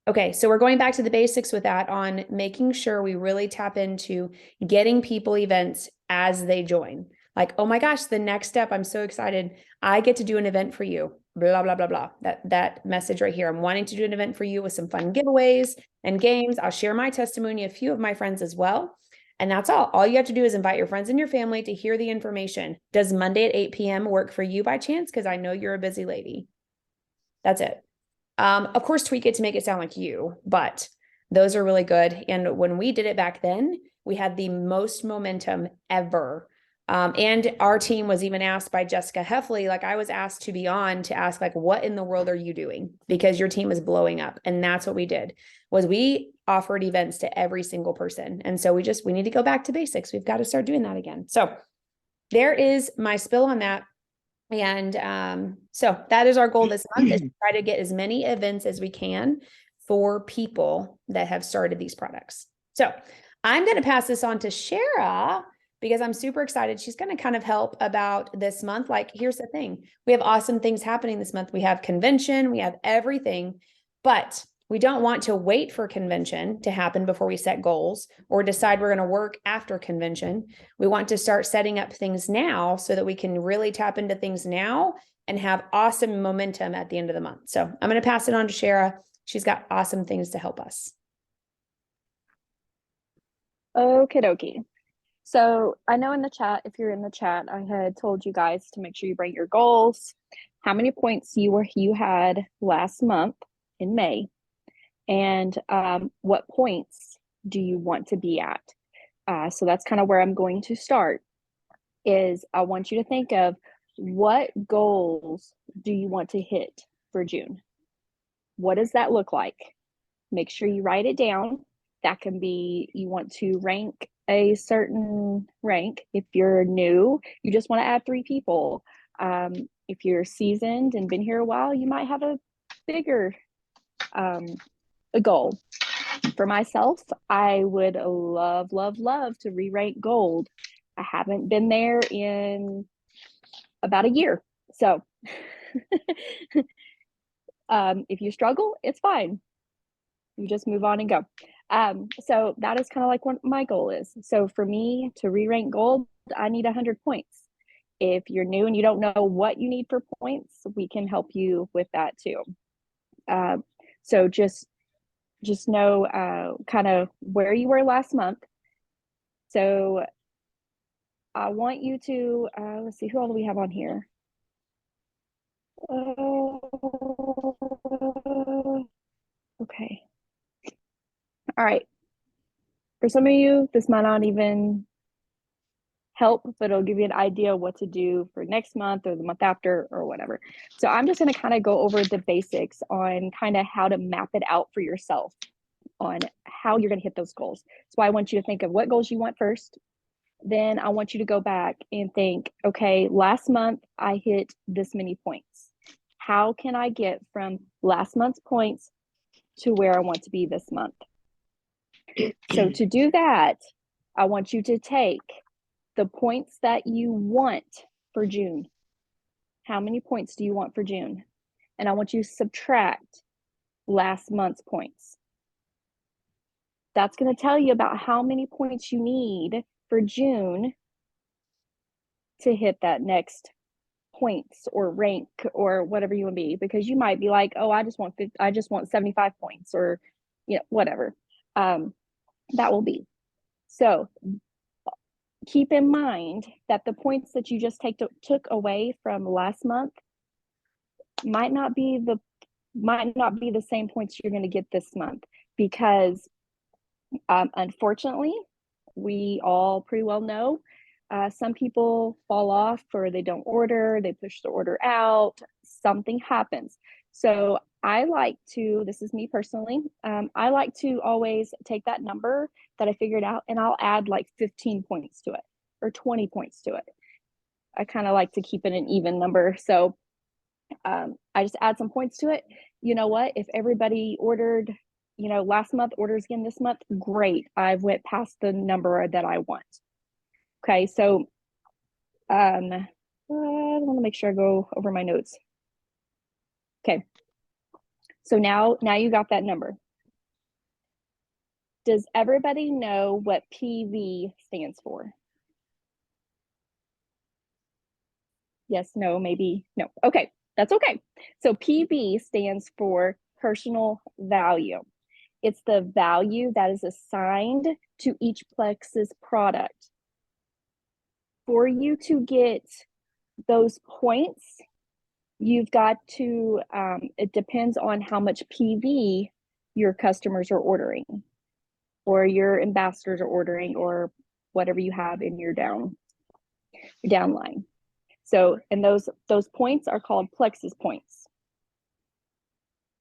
Okay, so we're going back to the basics with that on making sure we really tap into getting people events as they join. Like, oh my gosh, the next step, I'm so excited. I get to do an event for you. Blah, blah, blah, blah. That message right here. I'm wanting to do an event for you with some fun giveaways and games. I'll share my testimony, a few of my friends as well. And that's all. All you have to do is invite your friends and your family to hear the information. Does Monday at 8 p.m. work for you by chance? Because I know you're a busy lady. That's it. Of course, tweak it to make it sound like you, but those are really good. And when we did it back then, we had the most momentum ever. And our team was even asked by Jessica Heffley, like I was asked to be on to ask, like, what in the world are you doing? Because your team is blowing up. And that's what we did, was we offered events to every single person. And so we need to go back to basics. We've got to start doing that again. So there is my spill on that. And so that is our goal this month, is to try to get as many events as we can for people that have started these products. So I'm going to pass this on to Shara because I'm super excited. She's going to kind of help about this month. Like, here's the thing. We have awesome things happening this month. We have convention, we have everything, but we don't want to wait for convention to happen before we set goals or decide we're going to work after convention. We want to start setting up things now so that we can really tap into things now and have awesome momentum at the end of the month. So I'm going to pass it on to Shara. She's got awesome things to help us. Okie dokie. So I know in the chat, if you're in the chat, I had told you guys to make sure you bring your goals, how many points you had last month in May, and what points do you want to be at? So that's kind of where I'm going to start, is I want you to think of what goals do you want to hit for June? What does that look like? Make sure you write it down. That can be, you want to rank a certain rank. If you're new, you just want to add 3 people. If you're seasoned and been here a while, you might have a bigger a goal. For myself, I would love, love, love to re-rank gold. I haven't been there in about a year. So if you struggle, it's fine. You just move on and go. So that is kind of like what my goal is. So for me to re-rank gold, I need 100 points. If you're new and you don't know what you need for points, we can help you with that too. So just know kind of where you were last month. So I want you to, let's see, who all do we have on here? Okay. All right. For some of you, this might not even help, but it'll give you an idea of what to do for next month or the month after or whatever. So I'm just going to kind of go over the basics on kind of how to map it out for yourself on how you're going to hit those goals. So I want you to think of what goals you want first. Then I want you to go back and think, okay, last month I hit this many points. How can I get from last month's points to where I want to be this month? So to do that, I want you to take the points that you want for June. How many points do you want for June? And I want you to subtract last month's points. That's going to tell you about how many points you need for June to hit that next points or rank or whatever you want to be, because you might be like, oh, I just want 75 points, or whatever that will be. So keep in mind that the points that you just took away from last month might not be the same points you're going to get this month, because unfortunately, we all pretty well know some people fall off, or they don't order, they push the order out, something happens. So I like to, this is me personally, I like to always take that number that I figured out and I'll add like 15 points to it or 20 points to it. I kind of like to keep it an even number. So I just add some points to it. You know what? If everybody ordered, last month orders again this month, great. I've went past the number that I want. Okay, so I want to make sure I go over my notes. Okay, So now you got that number. Does everybody know what PV stands for? Yes, no, maybe, no. Okay, that's okay. So PV stands for personal value. It's the value that is assigned to each Plex's product. For you to get those points, you've got to, it depends on how much PV your customers are ordering, or your ambassadors are ordering, or whatever you have in your downline. So, and those points are called Plexus points.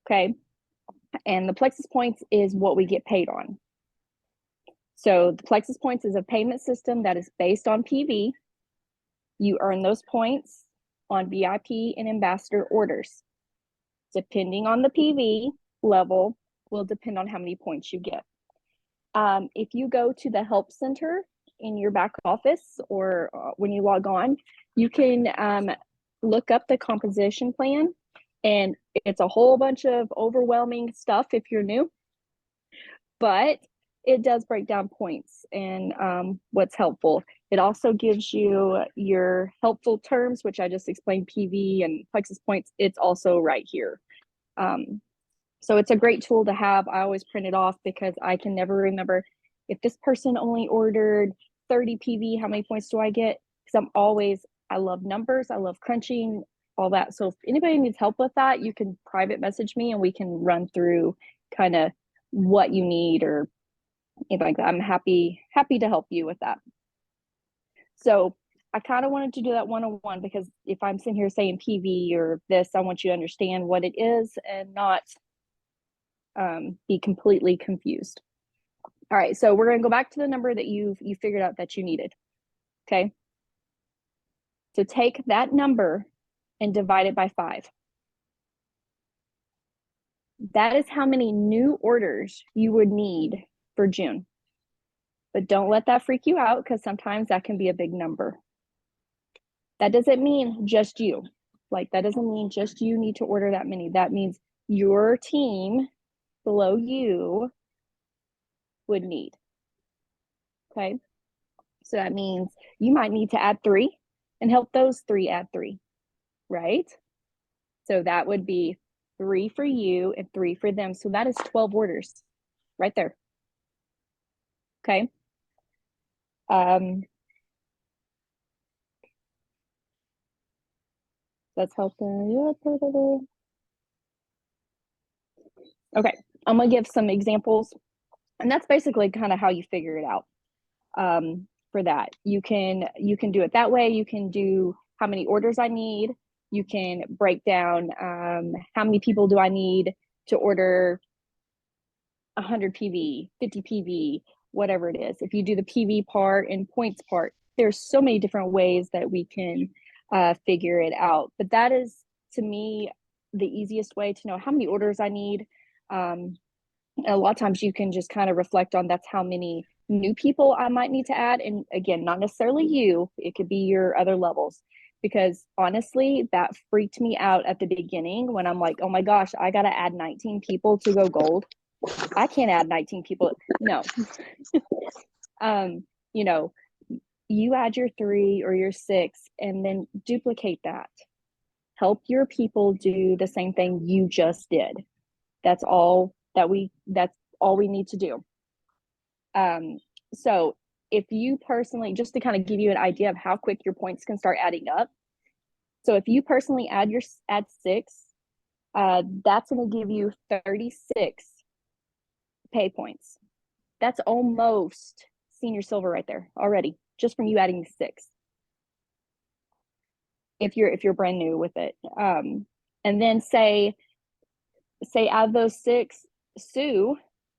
Okay. And the Plexus points is what we get paid on. So the Plexus points is a payment system that is based on PV. You earn those points on VIP and ambassador orders. Depending on the PV level will depend on how many points you get. If you go to the help center in your back office, or when you log on, you can look up the composition plan, and it's a whole bunch of overwhelming stuff if you're new, but it does break down points and what's helpful. It also gives you your helpful terms, which I just explained, PV and Plexus points. It's also right here. So it's a great tool to have. I always print it off because I can never remember if this person only ordered 30 PV, how many points do I get? Because I love numbers, I love crunching, all that. So if anybody needs help with that, you can private message me and we can run through kind of what you need or anything like that. I'm happy to help you with that. So I kind of wanted to do that one-on-one because if I'm sitting here saying PV or this, I want you to understand what it is and not be completely confused. All right, so we're going to go back to the number that you figured out that you needed. Okay. So take that number and divide it by 5. That is how many new orders you would need for June. But don't let that freak you out because sometimes that can be a big number. That doesn't mean just you. Like, that doesn't mean just you need to order that many. That means your team below you would need. Okay. So that means you might need to add 3 and help those 3 add 3, right? So that would be 3 for you and 3 for them. So that is 12 orders right there. Okay. That's helping you. Okay, I'm gonna give some examples, and that's basically kind of how you figure it out. For that, you can do it that way. You can do how many orders I need. You can break down how many people do I need to order 100 PV, 50 PV, whatever it is. If you do the PV part and points part, there's so many different ways that we can figure it out. But that is, to me, the easiest way to know how many orders I need. A lot of times you can just kind of reflect on that's how many new people I might need to add. And again, not necessarily you, it could be your other levels. Because honestly, that freaked me out at the beginning when I'm like, oh my gosh, I got to add 19 people to go gold. I can't add 19 people. No. You know, you add your 3 or your 6 and then duplicate that. Help your people do the same thing you just did. That's all we need to do. So if you personally, just to kind of give you an idea of how quick your points can start adding up. So if you personally add 6, that's going to give you 36 pay points. That's almost senior silver right there already, just from you adding 6. If you're brand new with it. And then say out of those 6, Sue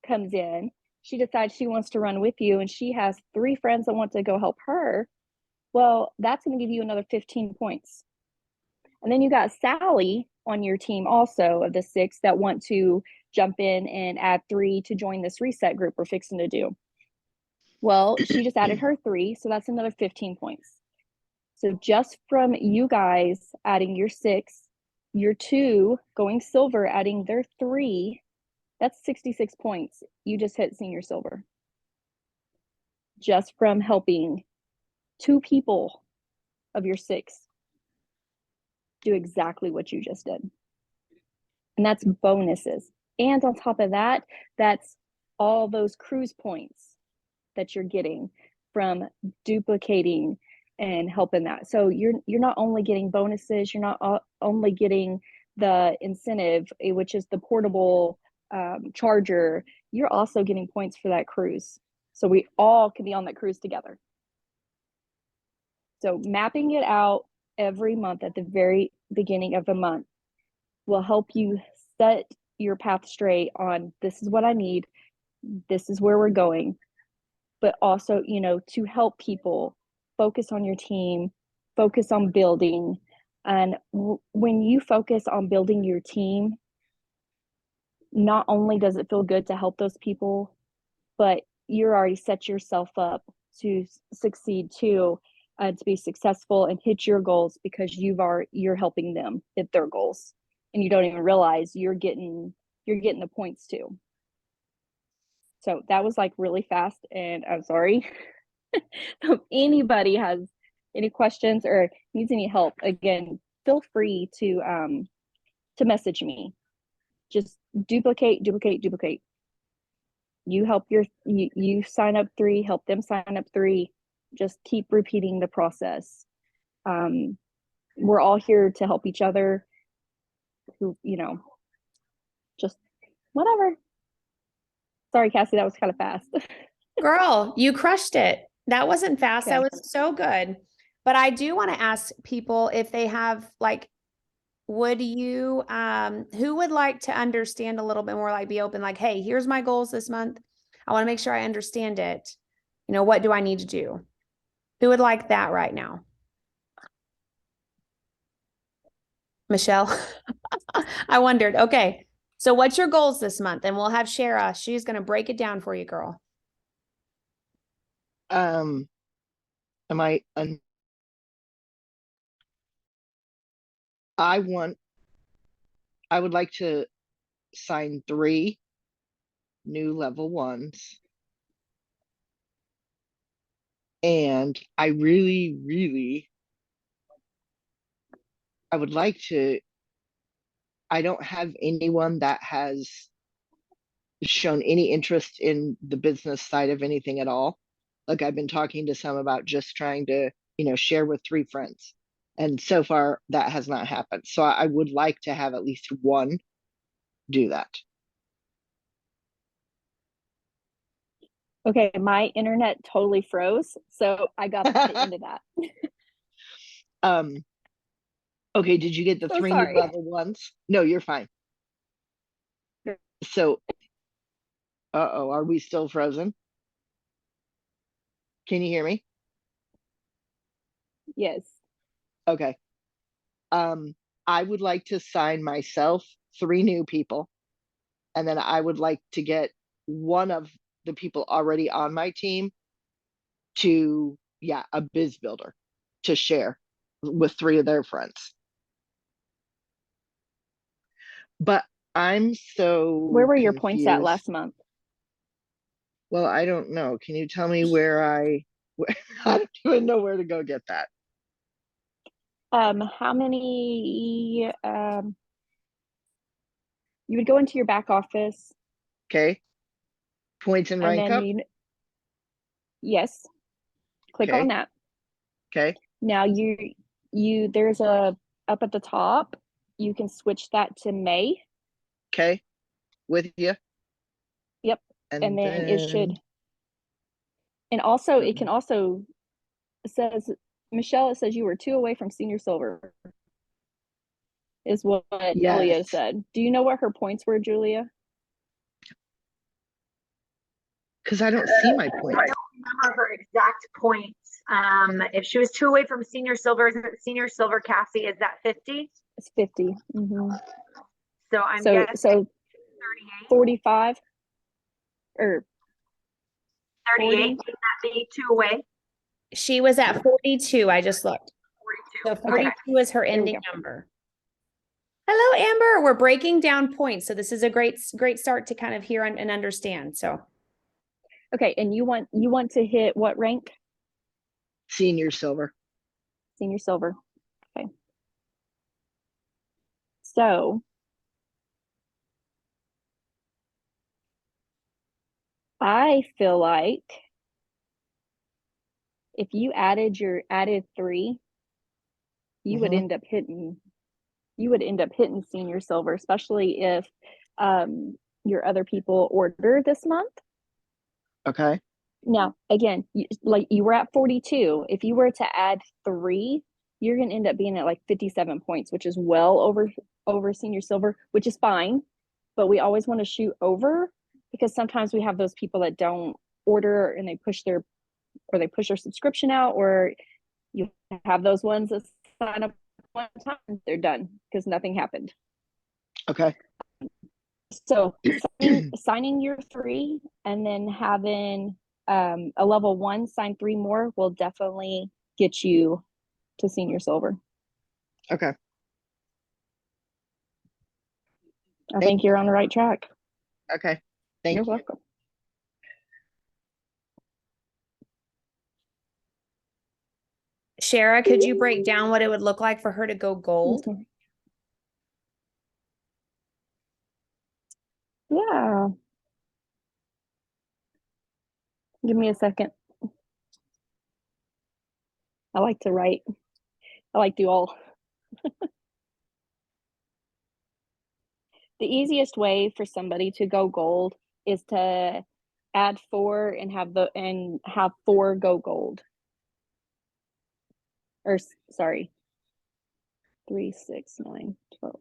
comes in, she decides she wants to run with you and she has 3 friends that want to go help her. Well, that's going to give you another 15 points. And then you got Sally on your team also of the 6 that want to jump in and add 3 to join this reset group we're fixing to do. Well, she just added her 3, so that's another 15 points. So just from you guys adding your 6 your 2 going silver, adding their 3, that's 66 points. You just hit senior silver. Just from helping 2 people of your 6 do exactly what you just did. And that's bonuses. And on top of that, that's all those cruise points that you're getting from duplicating and helping that. So you're not only getting bonuses, you're not only getting the incentive, which is the portable charger, you're also getting points for that cruise. So we all can be on that cruise together. So mapping it out every month at the very beginning of the month will help you set your path straight on this is what I need, this is where we're going, but also, you know, to help people focus on your team, focus on building. And when you focus on building your team, not only does it feel good to help those people, but you're already set yourself up to succeed too, to be successful and hit your goals because you're helping them hit their goals, and you don't even realize you're getting the points too. So that was like really fast, and I'm sorry. If anybody has any questions or needs any help, again, feel free to message me. Just duplicate. You help you sign up 3, help them sign up 3. Just keep repeating the process. We're all here to help each other. Who, you know, just whatever. Sorry, Cassie, that was kind of fast. Girl, you crushed it. That wasn't fast. Okay. That was so good. But I do want to ask people if they have like, would you, who would like to understand a little bit more, like be open, like, hey, here's my goals this month. I want to make sure I understand it. You know, what do I need to do? Who would like that right now? Michelle? I wondered. Okay. So what's your goals this month? And we'll have Shara. She's going to break it down for you, girl. Am I I would like to sign 3 new level 1s. And I really I would like to, I don't have anyone that has shown any interest in the business side of anything at all. Like I've been talking to some about just trying to, share with 3 friends. And so far that has not happened. So I would like to have at least one do that. Okay, my internet totally froze, so I got the end of that. Okay, did you get the So 3 sorry. new level 1s? No, you're fine. So, uh-oh, are we still frozen? Can you hear me? Yes. Okay. I would like to sign myself 3 new people, and then I would like to get one of the people already on my team to, a biz builder to share with 3 of their friends. But I'm so Where were your points at confused. last month? Well, I don't know. Can you tell me where I don't even know where to go get that. How many you would go into your back office. Okay. Points and And rank then up. yes, click Okay. on that. Okay. Now there's a up at the top, you can switch that to May. Okay. With you. Yep. And then it should, and also it can also, it says, Michelle, it says you were 2 away from senior silver, is what Julia Yes. said. Do you know what her points were, Julia? Because I don't see my points. I don't remember her exact points. If she was 2 away from senior silver, isn't it senior silver, Cassie? Is that 50? It's 50. Mm-hmm. So I'm So guessing 38. 45 or 38. 40? Would that be 2 away? She was at 42. I just looked. 42. So 42 is her There we ending go. number. Hello, Amber. We're breaking down points. So this is a great start to kind of hear and understand. So Okay, and you want to hit what rank? Senior silver. Senior silver. Okay. So I feel like if you added 3, you would Mhm. end up hitting senior silver, especially if your other people order this month. Okay. Now, again, like you were at 42. If you were to add 3, you're going to end up being at like 57 points, which is well over senior silver, which is fine. But we always want to shoot over because sometimes we have those people that don't order and they push their subscription out, or you have those ones that sign up one time, they're done because nothing happened. Okay. So signing your 3 and then having a level 1 sign 3 more will definitely get you to senior silver. Okay. I think you're on the right track. Okay. Thank You're you. welcome. Shara, could you break down what it would look like for her to go gold? Yeah. Give me a second. I like to write. I like to do all. The easiest way for somebody to go gold is to add 4 and have 4 go gold. Or sorry, 3, 6, 9, 12.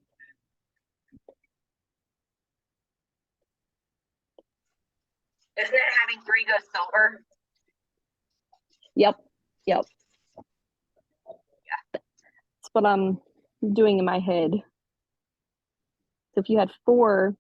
Isn't it having 3 go silver? Yep. That's what I'm doing in my head. So if you had 4,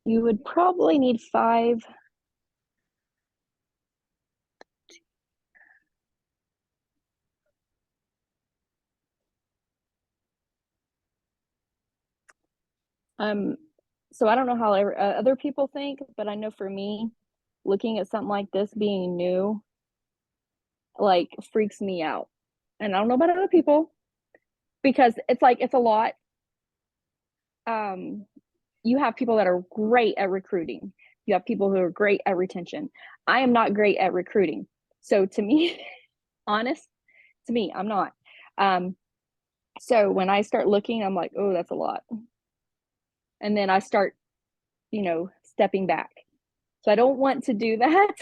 you would probably need 5. So I don't know how other people think, but I know for me, looking at something like this being new, like freaks me out. And I don't know about other people because it's a lot. You have people that are great at recruiting. You have people who are great at retention. I am not great at recruiting. So to me, honest, to me, I'm not. So when I start looking, I'm like, oh, that's a lot. And then I start, stepping back. So I don't want to do that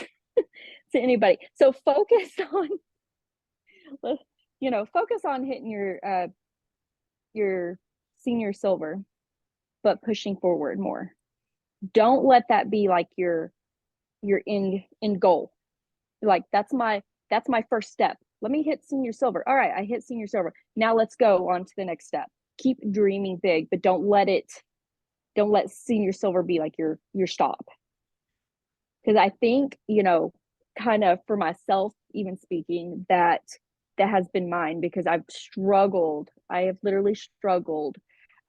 to anybody. So focus on hitting your senior silver, but pushing forward more. Don't let that be like your end goal. Like that's my first step. Let me hit senior silver. All right, I hit senior silver. Now let's go on to the next step. Keep dreaming big, but don't let senior silver be like your stop. Because I think, kind of for myself, even speaking, that has been mine because I've struggled. I have literally struggled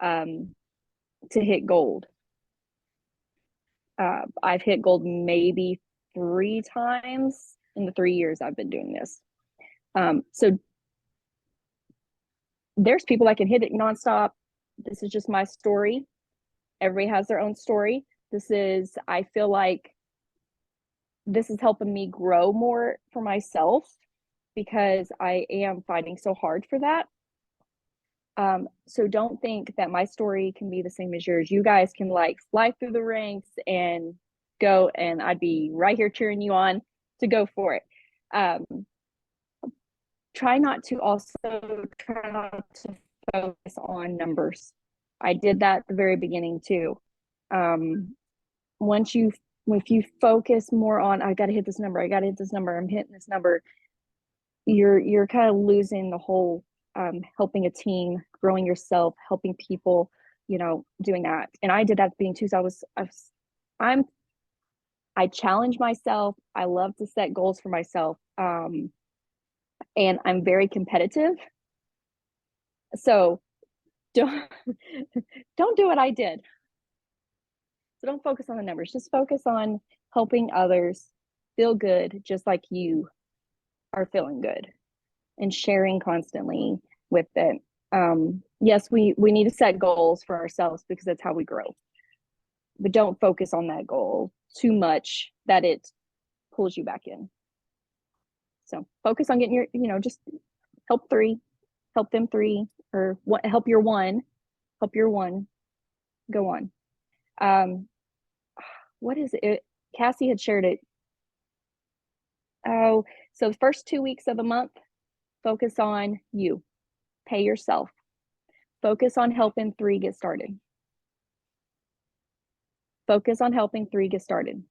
to hit gold. I've hit gold maybe 3 times in the 3 years I've been doing this. So there's people that can hit it nonstop. This is just my story. Everybody has their own story. I feel like this is helping me grow more for myself because I am fighting so hard for that. So don't think that my story can be the same as yours. You guys can like fly through the ranks and go, and I'd be right here cheering you on to go for it. try not to focus on numbers. I did that at the very beginning too. If you focus more on, I got to hit this number, I'm hitting this number, you're kind of losing the whole helping a team, growing yourself, helping people, doing that. And I did that at the beginning too. So I challenge myself. I love to set goals for myself. And I'm very competitive. So don't do what I did. So don't focus on the numbers. Just focus on helping others feel good, just like you are feeling good, and sharing constantly with it. Yes, we need to set goals for ourselves because that's how we grow. But don't focus on that goal too much that it pulls you back in. So focus on getting your, just help them three, or help your one, go on. What is it? Cassie had shared it. Oh, so the first 2 weeks of the month, focus on you, pay yourself, focus on helping three get started. Focus on helping three get started.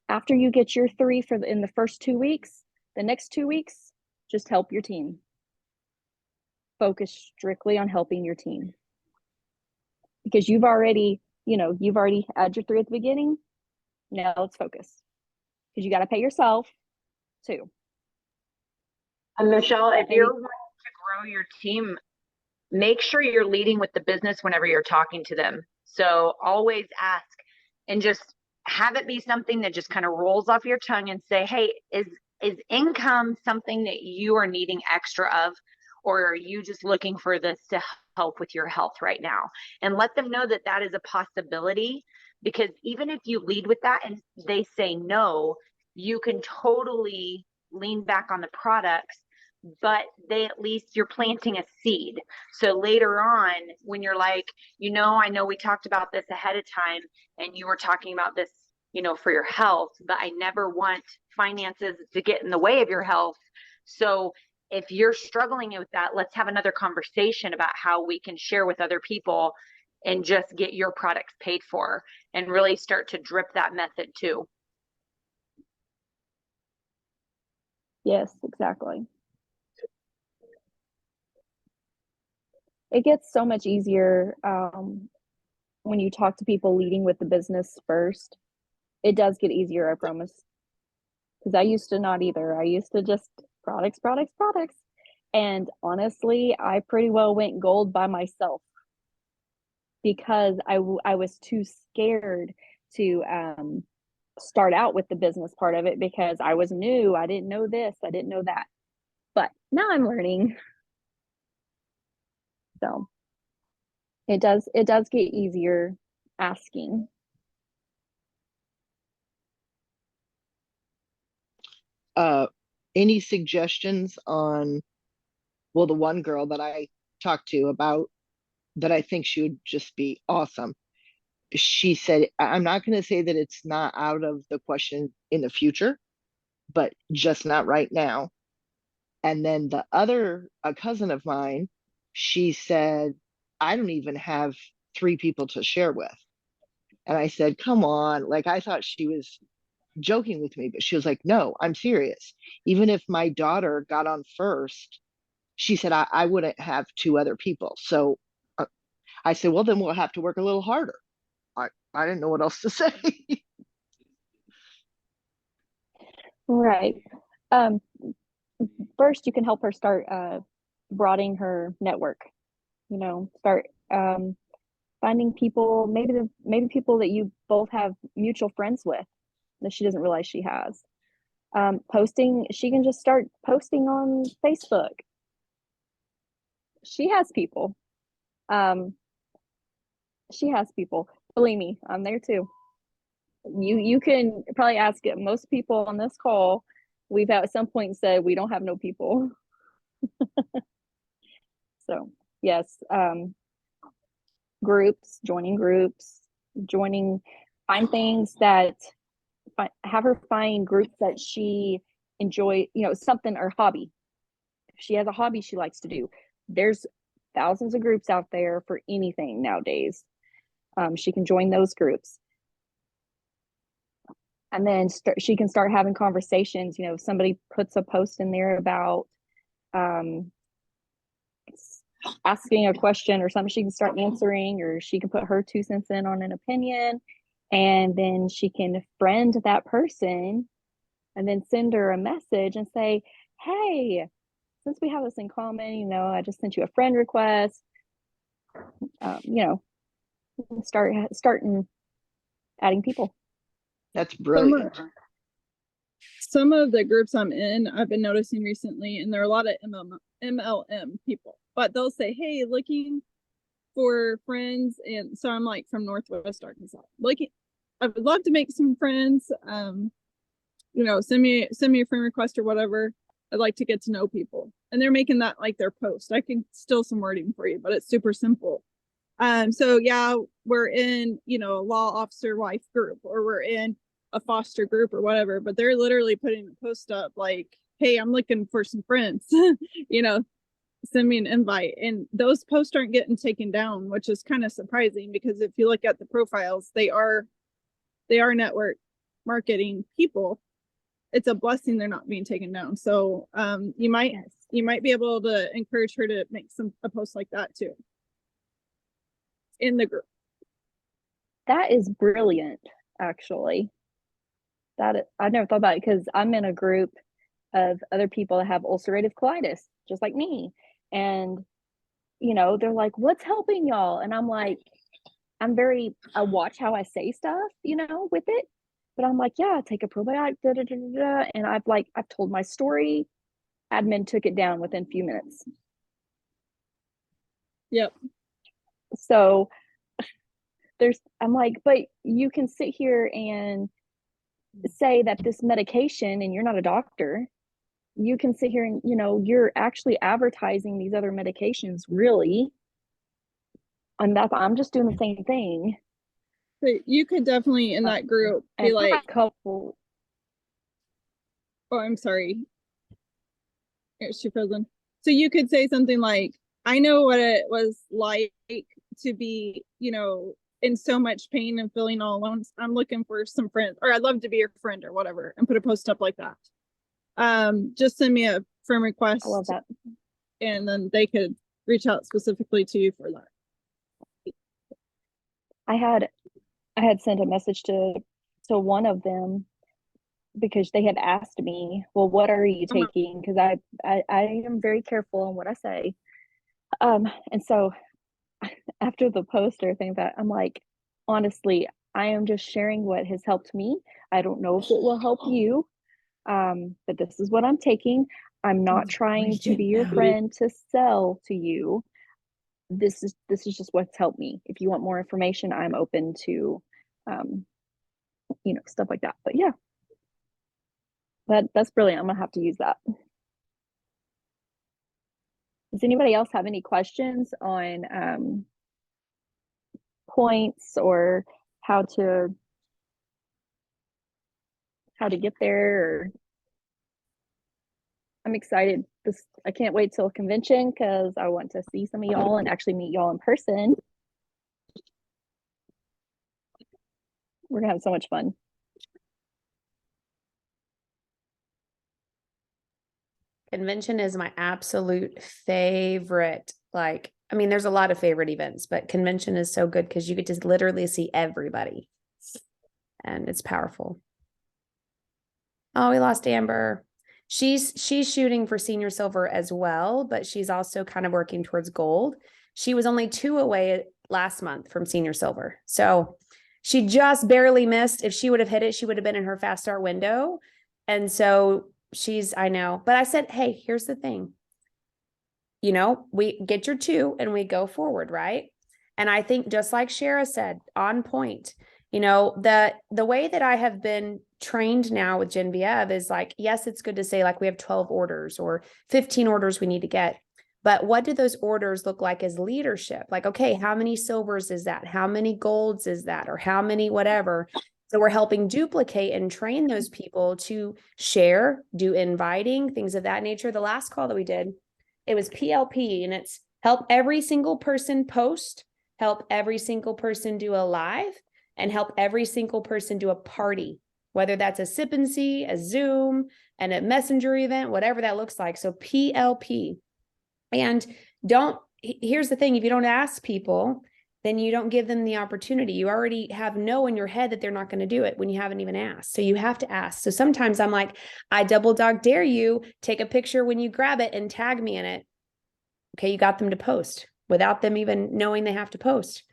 After you get your three in the first 2 weeks, the next 2 weeks, just help your team. Focus strictly on helping your team. Because you've already had your three at the beginning. Now let's focus. Because you got to pay yourself too. And Michelle, if you're wanting to grow your team, make sure you're leading with the business whenever you're talking to them. So always ask, and just have it be something that just kind of rolls off your tongue, and say, hey, is income something that you are needing extra of, or are you just looking for this to help with your health right now? And let them know that that is a possibility, because even if you lead with that and they say no, you can totally lean back on the products, but at least you're planting a seed. So later on, when you're like, I know we talked about this ahead of time, and you were talking about this, for your health, but I never want finances to get in the way of your health. So if you're struggling with that, let's have another conversation about how we can share with other people and just get your products paid for, and really start to drip that method too. Yes, exactly. It gets so much easier when you talk to people leading with the business first. It does get easier, I promise. Because I used to not either. I used to just products. And honestly, I pretty well went gold by myself, because I was too scared to start out with the business part of it, because I was new. I didn't know this, I didn't know that. But now I'm learning. So it does get easier asking. Any suggestions on, well, the one girl that I talked to about that I think she would just be awesome. She said, I'm not going to say that it's not out of the question in the future, but just not right now. And then a cousin of mine, she said, I don't even have 3 people to share with. And I said, come on. Like, I thought she was joking with me, but she was like, no, I'm serious. Even if my daughter got on first, she said, I wouldn't have 2 other people. So I said, well, then we'll have to work a little harder. I didn't know what else to say. Right. First, you can help her start broadening her network. Start finding people, maybe people that you both have mutual friends with that she doesn't realize she has. She can just start posting on Facebook. She has people. Believe me, I'm there too. You can probably ask it. Most people on this call, we've at some point said we don't have no people. So yes, find things that have her find groups that she enjoy, something, or hobby. she has a hobby she likes to do. There's thousands of groups out there for anything nowadays. She can join those groups. And then she can start having conversations. You know, if somebody puts a post in there about asking a question or something, she can start answering, or she can put her 2 cents in on an opinion, and then she can friend that person and then send her a message and say, hey, since we have this in common, you know, I just sent you a friend request. You know, starting adding people. That's brilliant. Some of the groups I'm in, I've been noticing recently, and there are a lot of MLM people, but they'll say, hey, looking for friends. And so I'm like from Northwest Arkansas, I would love to make some friends. You know, send me a friend request or whatever. I'd like to get to know people. And they're making that like their post. I can steal some wording for you, but it's super simple. So yeah, we're in, you know, a law officer wife group, or we're in a foster group or whatever, but they're literally putting a post up like, hey, I'm looking for some friends, you know, send me an invite. And those posts aren't getting taken down, which is kind of surprising, because if you look at the profiles, they are network marketing people. It's a blessing they're not being taken down. So you might be able to encourage her to make a post like that too in the group. That is brilliant, actually. I never thought about it, because I'm in a group of other people that have ulcerative colitis, just like me. And, you know, they're like, what's helping y'all? And I'm like, I watch how I say stuff, you know, with it. But I'm like, yeah, take a probiotic, da, da, da, da, da. And I've told my story. Admin took it down within a few minutes. Yep. So I'm like, but you can sit here and say that this medication, and you're not a doctor, you can sit here and, you know, you're actually advertising these other medications, really. And I'm just doing the same thing. But you could definitely in that group be like, a couple. oh, I'm sorry. She frozen. So you could say something like, I know what it was like to be, you know, in so much pain and feeling all alone. I'm looking for some friends, or I'd love to be your friend or whatever, and put a post up like that. Just send me a friend request. I love that. And then they could reach out specifically to you for that. I had sent a message to one of them, because they had asked me, well, what are you taking? Because I am very careful on what I say. And so after the post or thing, that I'm like, honestly, I am just sharing what has helped me. I don't know if it will help you, but this is what I'm taking. I'm not trying to be your friend to sell to you. This is just what's helped me. If you want more information, I'm open to, you know, stuff like that. But yeah, that's brilliant. I'm gonna have to use that. Does anybody else have any questions on points, or how to get there? Or I'm excited. I can't wait till convention, because I want to see some of y'all and actually meet y'all in person. We're gonna have so much fun. Convention is my absolute favorite. Like, I mean, there's a lot of favorite events, but convention is so good because you get to literally see everybody, and it's powerful. Oh, we lost Amber. She's shooting for senior silver as well, but she's also kind of working towards gold. She was only 2 away last month from senior silver. So she just barely missed. If she would have hit it, she would have been in her fast start window. And so I know, but I said, hey, here's the thing. You know, we get your 2 and we go forward, right? And I think just like Shara said, on point, you know, the way that I have been trained now with Genevieve is like, yes, it's good to say like we have 12 orders or 15 orders we need to get. But what do those orders look like as leadership? Like, okay, how many silvers is that? How many golds is that? Or how many whatever? So we're helping duplicate and train those people to share, do inviting, things of that nature. The last call that we did, It was PLP, and it's help every single person post, help every single person do a live, and help every single person do a party, whether that's a sip and see, a Zoom, and a messenger event, whatever that looks like. So PLP. And here's the thing, if you don't ask people, then you don't give them the opportunity. You already have no in your head that they're not going to do it when you haven't even asked. So you have to ask. So sometimes I'm like, I double dog dare you, take a picture when you grab it and tag me in it. Okay, you got them to post without them even knowing they have to post.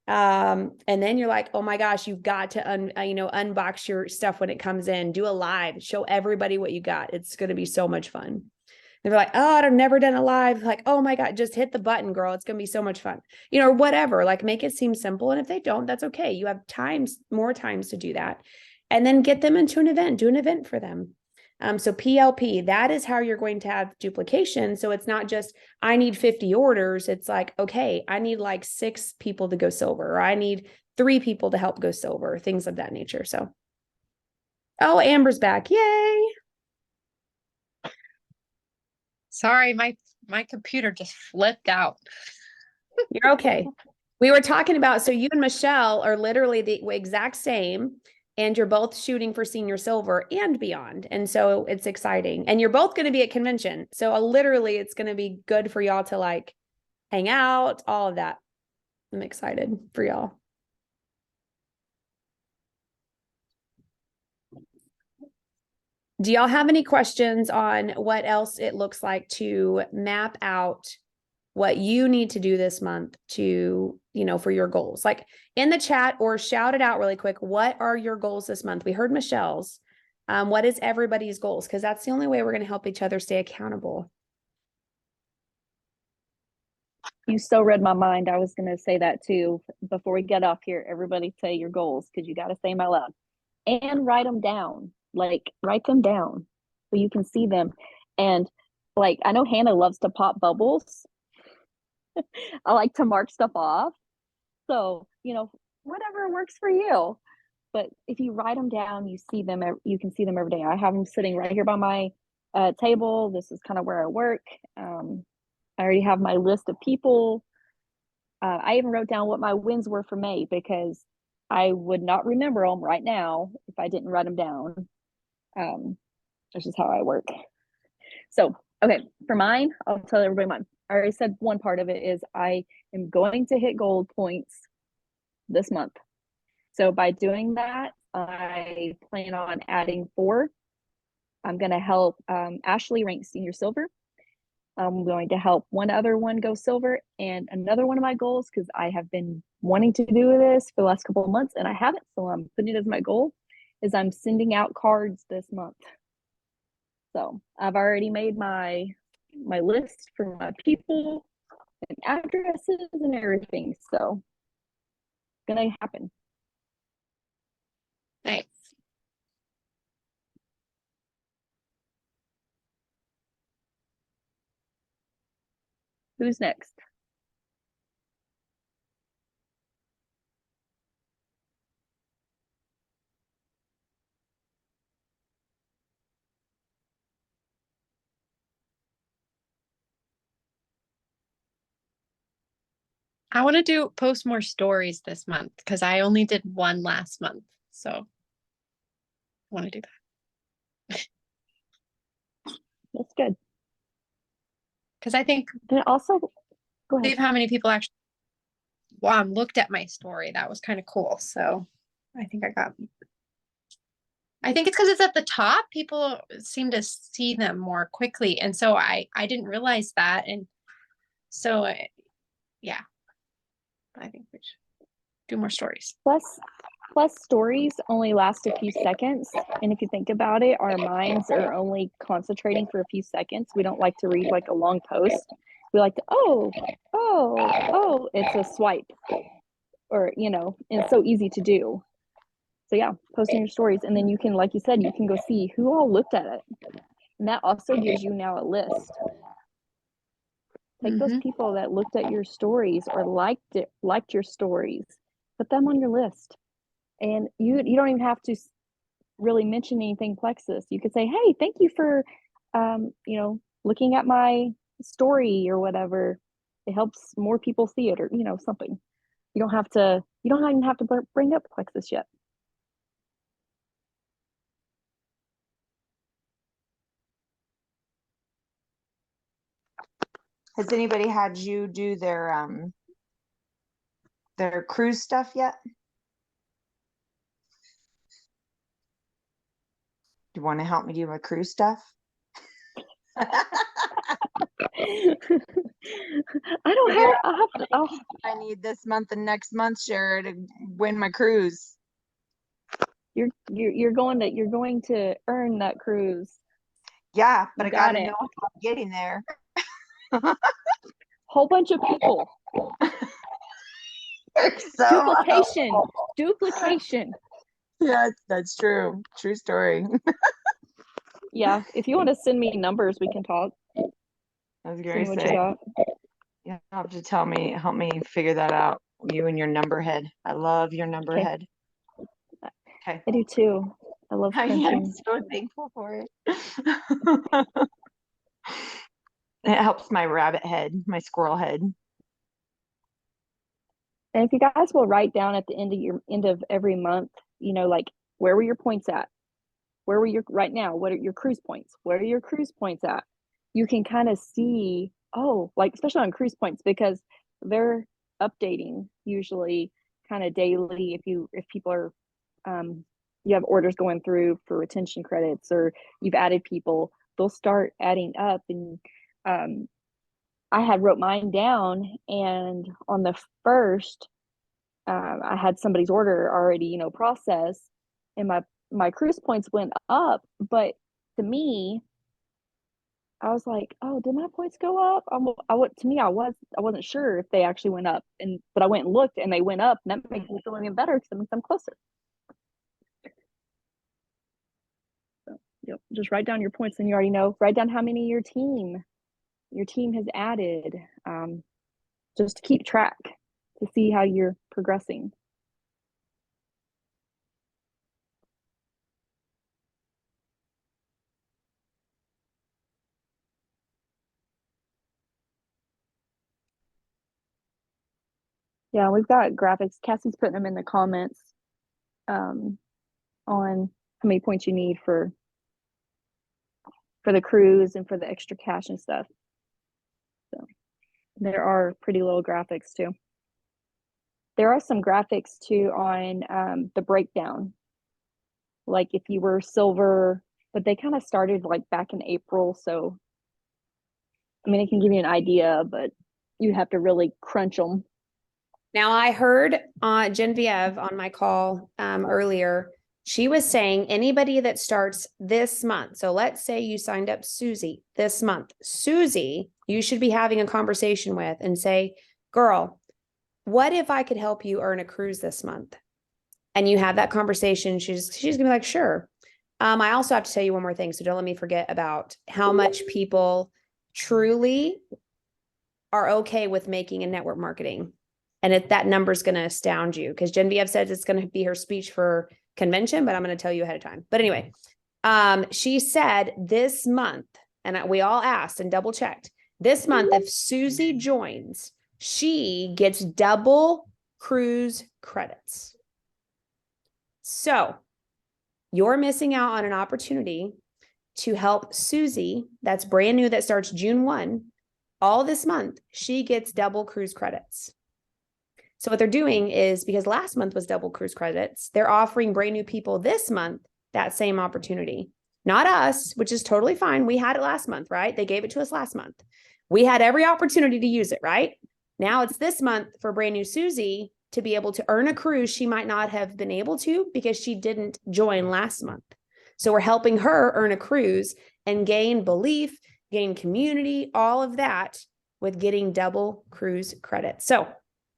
And then you're like, oh my gosh, you've got to unbox your stuff when it comes in, do a live, show everybody what you got. It's going to be so much fun. They're like, oh, I've never done a live. Like, oh my God, just hit the button, girl. It's going to be so much fun, or whatever. Like, make it seem simple. And if they don't, that's okay. You have more times to do that. And then get them into an event, do an event for them. So PLP, that is how you're going to have duplication. So it's not just, I need 50 orders. It's like, okay, I need like 6 people to go silver, or I need 3 people to help go silver, things of that nature. So, oh, Amber's back. Yay. Sorry, my computer just flipped out. You're okay. We were talking about, so you and Michelle are literally the exact same, and you're both shooting for senior silver and beyond. And so it's exciting. And you're both going to be at convention. So literally it's going to be good for y'all to like hang out, all of that. I'm excited for y'all. Do y'all have any questions on what else it looks like to map out what you need to do this month to, for your goals? Like in the chat, or shout it out really quick. What are your goals this month? We heard Michelle's. What is everybody's goals? Because that's the only way we're going to help each other stay accountable. You so read my mind. I was going to say that too. Before we get off here, everybody say your goals, because you got to say them out loud and write them down. Like, write them down so you can see them. And like, I know Hannah loves to pop bubbles. I like to mark stuff off. So, whatever works for you. But if you write them down, you can see them every day. I have them sitting right here by my table. This is kind of where I work. I already have my list of people. I even wrote down what my wins were for May, because I would not remember them right now if I didn't write them down. That's just how I work. So, okay, for mine, I'll tell everybody mine. I already said one part of it is I am going to hit gold points this month. So by doing that, I plan on adding 4. I'm going to help Ashley rank senior silver. I'm going to help one other one go silver. And another one of my goals, because I have been wanting to do this for the last couple of months and I haven't, so I'm putting it as my goal, is I'm sending out cards this month. So I've already made my list for my people and addresses and everything. So it's gonna happen. Nice. Who's next? I want to post more stories this month, because I only did one last month. So I want to do that. That's good. Because I think, Then also, go ahead. Dave, how many people actually looked at my story? That was kind of cool. So I think it's because it's at the top. People seem to see them more quickly. And so I didn't realize that. And so, yeah, I think we should do more stories. Plus stories only last a few seconds. And if you think about it, our minds are only concentrating for a few seconds. We don't like to read like a long post. We like to, it's a swipe, or, and it's so easy to do. So yeah, posting your stories, and then you can, like you said, you can go see who all looked at it. And that also gives you now a list. Take those people that looked at your stories or liked your stories, put them on your list. And you don't even have to really mention anything Plexus. You could say, hey, thank you for, looking at my story or whatever, it helps more people see it, or something. You don't even have to bring up Plexus yet. Has anybody had you do their cruise stuff yet? Do you want to help me do my cruise stuff? I don't have. I have to. Oh, I need this month and next month, Shara, to win my cruise. you're going to earn that cruise. Yeah, but You I got gotta it. know how I'm getting there. Whole bunch of people. So Duplication. yeah, that's true. True story. Yeah, if you want to send me numbers, we can talk. I was See gonna what you say, got. you have to help me figure that out. You and your number head. I love your number Okay. head. Okay. I do too. I love I am crunching. so thankful for it. It helps my rabbit head, my squirrel head. And if you guys will write down at the end of every month, like, where were your points at? Where were your right now? What are your cruise points? Where are your cruise points at? You can kind of see, like, especially on cruise points, because they're updating usually kind of daily. If people are, you have orders going through for retention credits, or you've added people, they'll start adding up. And I had wrote mine down, and on the first, I had somebody's order already, processed, and my cruise points went up. But to me, I was like, oh, did my points go up? I wasn't sure if they actually went up, but I went and looked, and they went up, and that makes me feel even better because that means I'm closer. So, yep, just write down your points, and you already know. Write down how many your team has added, just to keep track, to see how you're progressing. Yeah, we've got graphics. Cassie's putting them in the comments, on how many points you need for the cruise and for the extra cash and stuff. So there are pretty little graphics too. There are some graphics too on the breakdown. Like if you were silver, but they kind of started like back in April. So, I mean, it can give you an idea, but you have to really crunch them. Now I heard Genevieve on my call earlier. She was saying anybody that starts this month. So let's say you signed up Susie this month. Susie, you should be having a conversation with and say, girl, what if I could help you earn a cruise this month? And you have that conversation. She's gonna be like, sure. I also have to tell you one more thing. So don't let me forget about how much people truly are okay with making a network marketing. And that number is going to astound you, because Genevieve says it's going to be her speech for convention, but I'm going to tell you ahead of time. But anyway, she said this month, and we all asked and double checked, this month, if Susie joins, she gets double cruise credits. So you're missing out on an opportunity to help Susie, that's brand new, that starts June 1, all this month, she gets double cruise credits. So what they're doing is, because last month was double cruise credits, they're offering brand new people this month that same opportunity. Not us, which is totally fine. We had it last month, right? They gave it to us last month. We had every opportunity to use it, right? Now it's this month for brand new Susie to be able to earn a cruise she might not have been able to because she didn't join last month. So we're helping her earn a cruise and gain belief, gain community, all of that with getting double cruise credits. So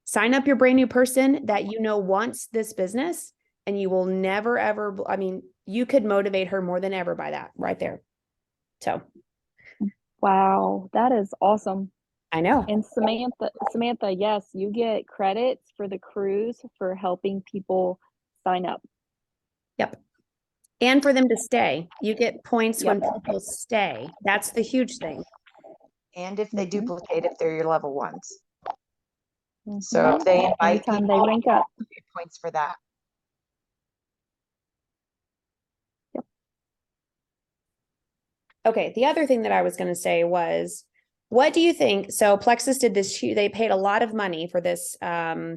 sign up your brand new person that wants this business, and you will never, ever, I mean, you could motivate her more than ever by that right there. So. Wow, that is awesome. I know. And Samantha, yes, you get credits for the cruise for helping people sign up. Yep. And for them to stay. You get points when people stay. That's the huge thing. And if they Mhm. duplicate, if they're your level ones. So if they invite Anytime they people, rank up. you get points for that. Okay, the other thing that I was going to say was, what do you think? So Plexus did this, they paid a lot of money for this. They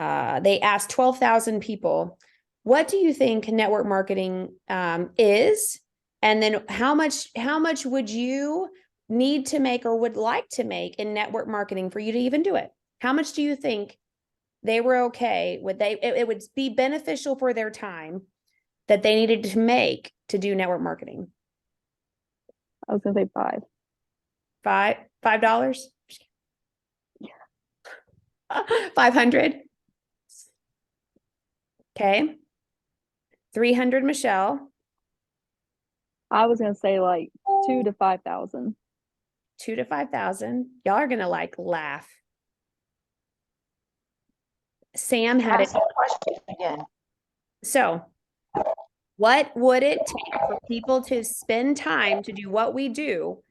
asked 12,000 people, what do you think network marketing is? And then how much would you need to make or would like to make in network marketing for you to even do it? How much do you think they were okay with it would be beneficial for their time that they needed to make to do network marketing? I was gonna say 5. $5? 500. Okay. 300, Michelle. I was gonna say like 2 to 5,000. 2 to 5,000. Y'all are gonna like laugh. Sam had it. Ask the question again. So, what would it take for people to spend time to do what we do?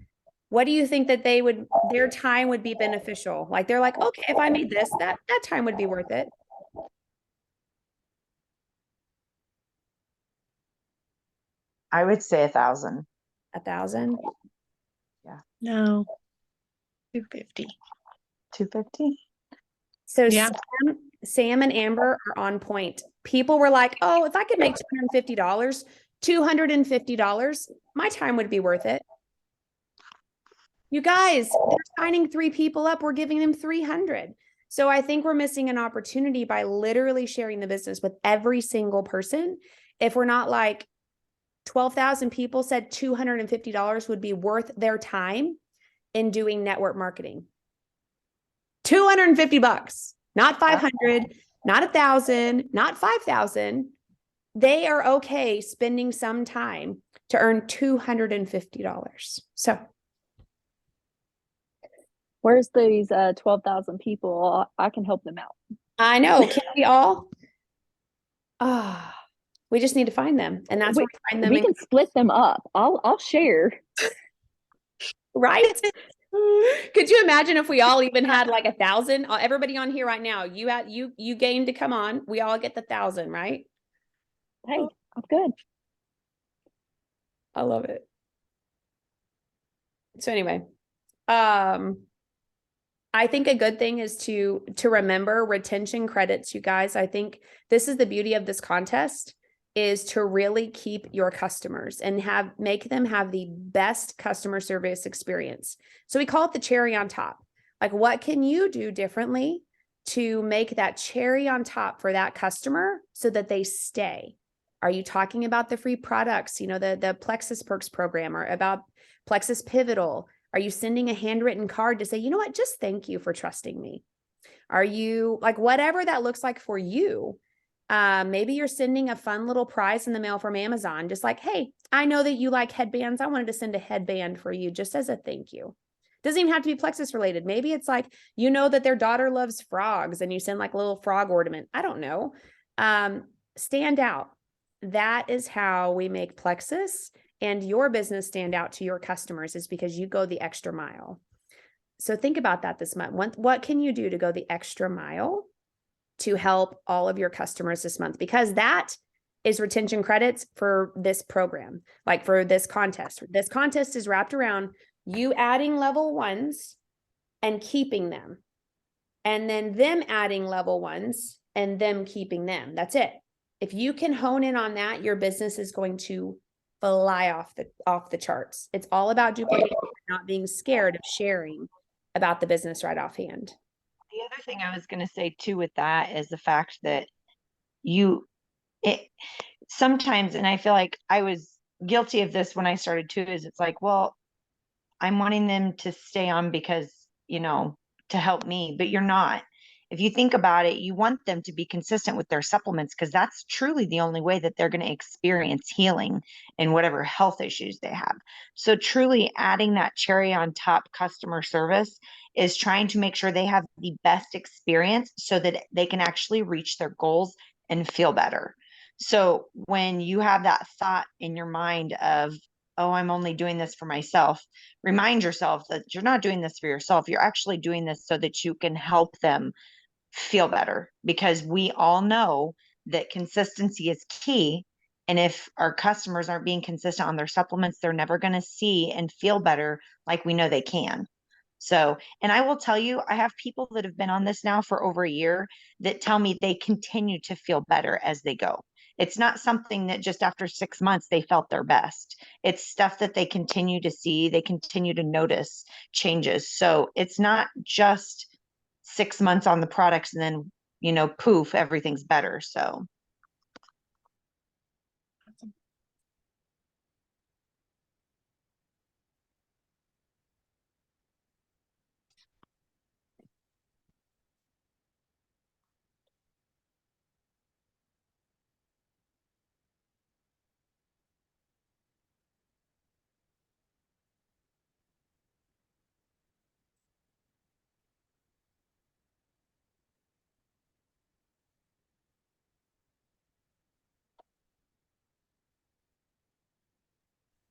What do you think that their time would be beneficial? Like they're like, okay, if I made this, that time would be worth it. I would say 1,000. 1,000. No. 250. 250. So Yeah. Sam and Amber are on point. People were like, oh, if I could make $250, $250, my time would be worth it. You guys, they're signing 3 people up. We're giving them 300. So I think we're missing an opportunity by literally sharing the business with every single person. If we're not like 12,000 people said $250 would be worth their time in doing network marketing. $250, not 500, not 1,000, not 5,000. They are okay spending some time to earn $250. So Where's these 12,000 people? I can help them out. I know, can we all? We just need to find them, and that's where we find them. We can split them up. I'll share. Right? Could you imagine if we all even had like 1,000? Everybody on here right now, you game to come on. We all get the 1,000, right? Hey, I'm good. I love it. So anyway, I think a good thing is to remember retention credits, you guys. I think this is the beauty of this contest, is to really keep your customers and make them have the best customer service experience. So we call it the cherry on top. Like, what can you do differently to make that cherry on top for that customer so that they stay? Are you talking about the free products, the Plexus Perks program, or about Plexus Pivotal? Are you sending a handwritten card to say, you know what, just thank you for trusting me? Are you like, whatever that looks like for you? Maybe you're sending a fun little prize in the mail from Amazon, just like, hey, I know that you like headbands. I wanted to send a headband for you just as a thank you. Doesn't even have to be Plexus related. Maybe it's like, that their daughter loves frogs and you send like a little frog ornament. I don't know. Stand out. That is how we make Plexus and your business stand out to your customers, is because you go the extra mile. So think about that this month. What can you do to go the extra mile to help all of your customers this month? Because that is retention credits for this program, like for this contest. This contest is wrapped around you adding level ones and keeping them, and then them adding level ones and them keeping them. That's it. If you can hone in on that, your business is going to fly off the charts. It's all about duplication, not being scared of sharing about the business right offhand. The other thing I was going to say too with that is the fact that sometimes, and I feel like I was guilty of this when I started too, is it's like, well, I'm wanting them to stay on because, to help me, but you're not. If you think about it, you want them to be consistent with their supplements, because that's truly the only way that they're going to experience healing in whatever health issues they have. So truly adding that cherry on top customer service is trying to make sure they have the best experience so that they can actually reach their goals and feel better. So when you have that thought in your mind of oh, I'm only doing this for myself. Remind yourself that you're not doing this for yourself. You're actually doing this so that you can help them feel better, because we all know that consistency is key. And if our customers aren't being consistent on their supplements, they're never going to see and feel better like we know they can. So, and I will tell you, I have people that have been on this now for over a year that tell me they continue to feel better as they go. It's not something that just after 6 months they felt their best. It's stuff that they continue to see, they continue to notice changes. So it's not just 6 months on the products and then, you know, poof, everything's better. So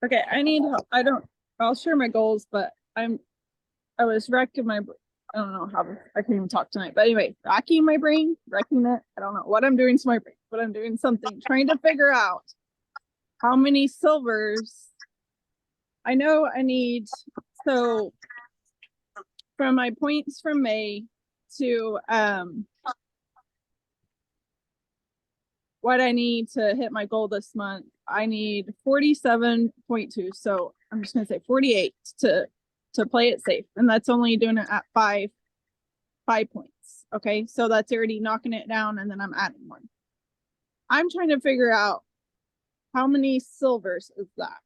Okay, I need help. I'll share my goals, but I was wrecking my, I don't know how, I can't even talk tonight. But anyway, wrecking my brain, wrecking it. I don't know what I'm doing to my brain, but I'm doing something, trying to figure out how many silvers I know I need. So from my points from May to what I need to hit my goal this month, I need 47.2. So I'm just gonna say 48 to play it safe. And that's only doing it at 5 points. Okay, so that's already knocking it down, and then I'm adding one. I'm trying to figure out how many silvers is that?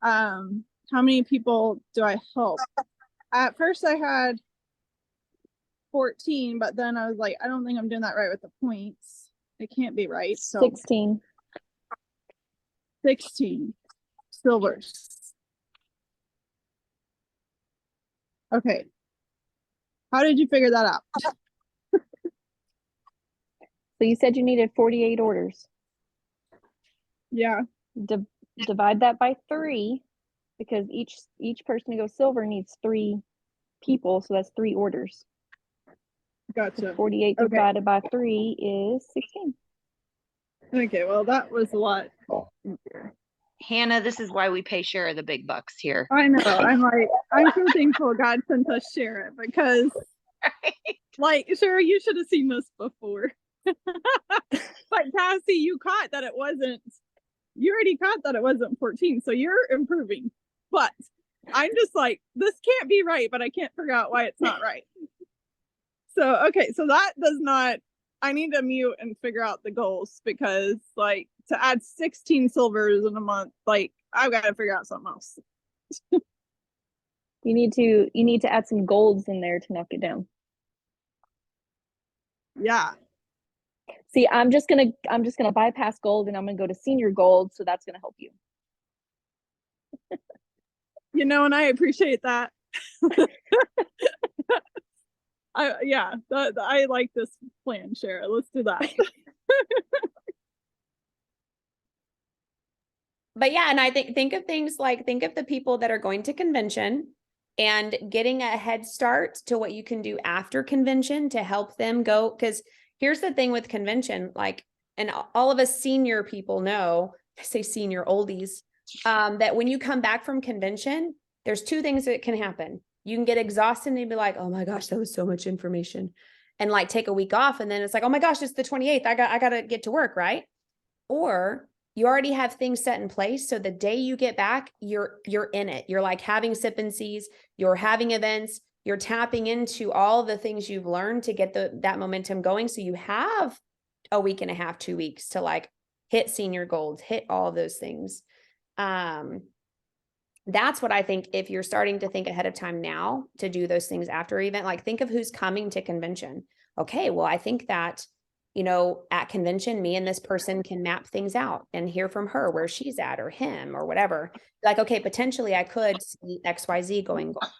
How many people do I help? At first I had 14, but then I was like, I don't think I'm doing that right with the points. It can't be right. So 16. 16 silvers. Okay. How did you figure that out? So you said you needed 48 orders. Yeah. Divide that by 3, because each person to go silver needs 3 people, so that's 3 orders. Gotcha. 48 Okay. divided by 3 is 16. Okay, well, that was a lot easier. Hannah, this is why we pay Shara the big bucks here. I know. I'm so thankful God sent us Shara, because like, Shara, you should have seen this before. But Cassie, you already caught that it wasn't 14, so you're improving. But I'm just like, this can't be right, but I can't figure out why it's not right. So, okay, so that does not, I need to mute and figure out the goals, because like to add 16 silvers in a month, like I've got to figure out something else. You need to add some golds in there to knock it down. Yeah. See, I'm just gonna bypass gold, and I'm gonna go to senior gold, so that's gonna help you. You know, and I appreciate that. I like this plan, Shara. Let's do that. But yeah, and I think of things like, think of the people that are going to convention and getting a head start to what you can do after convention to help them go. Because here's the thing with convention, like, and all of us senior people know, I say senior oldies, that when you come back from convention, there's 2 things that can happen. You can get exhausted and be like, oh my gosh, that was so much information, and like take a week off. And then it's like, oh my gosh, it's the 28th. I got to get to work. Right. Or you already have things set in place. So the day you get back, you're in it. You're like having sip and sees, you're having events, you're tapping into all the things you've learned to get that momentum going. So you have a week and a half, 2 weeks to like hit senior goals, hit all those things. That's what I think, if you're starting to think ahead of time now to do those things after event, like think of who's coming to convention. Okay, well, I think that, you know, at convention, me and this person can map things out and hear from her where she's at, or him, or whatever. Like, okay, potentially I could see XYZ going gold,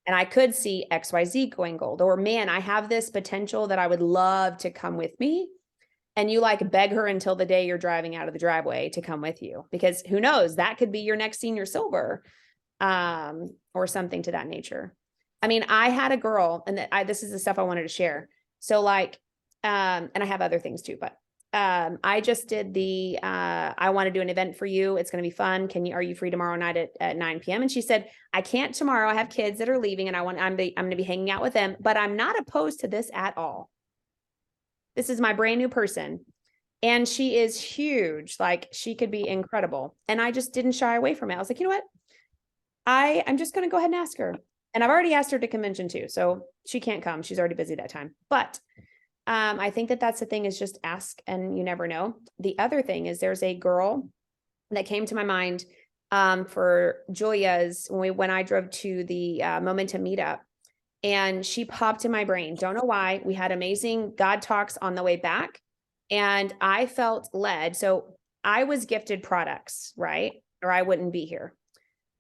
and I could see XYZ going gold, or man, I have this potential that I would love to come with me. and you like beg her until the day you're driving out of the driveway to come with you, because who knows, that could be your next senior silver, or something to that nature. I mean, I had a girl, and this is the stuff I wanted to share. So like, and I have other things too, but I just did the I want to do an event for you. It's going to be fun. Are you free tomorrow night at 9 p.m.? And she said, I can't tomorrow. I have kids that are leaving and I'm going to be hanging out with them, but I'm not opposed to this at all. This is my brand new person. And she is huge. Like, she could be incredible. And I just didn't shy away from it. I was like, you know what? I'm just going to go ahead and ask her. And I've already asked her to convention too. So she can't come. She's already busy that time. But I think that's the thing, is just ask and you never know. The other thing is, there's a girl that came to my mind for Julia's when I drove to the Momentum meetup, and she popped in my brain. Don't know why. We had amazing God talks on the way back, and I felt led. So I was gifted products, right? Or I wouldn't be here.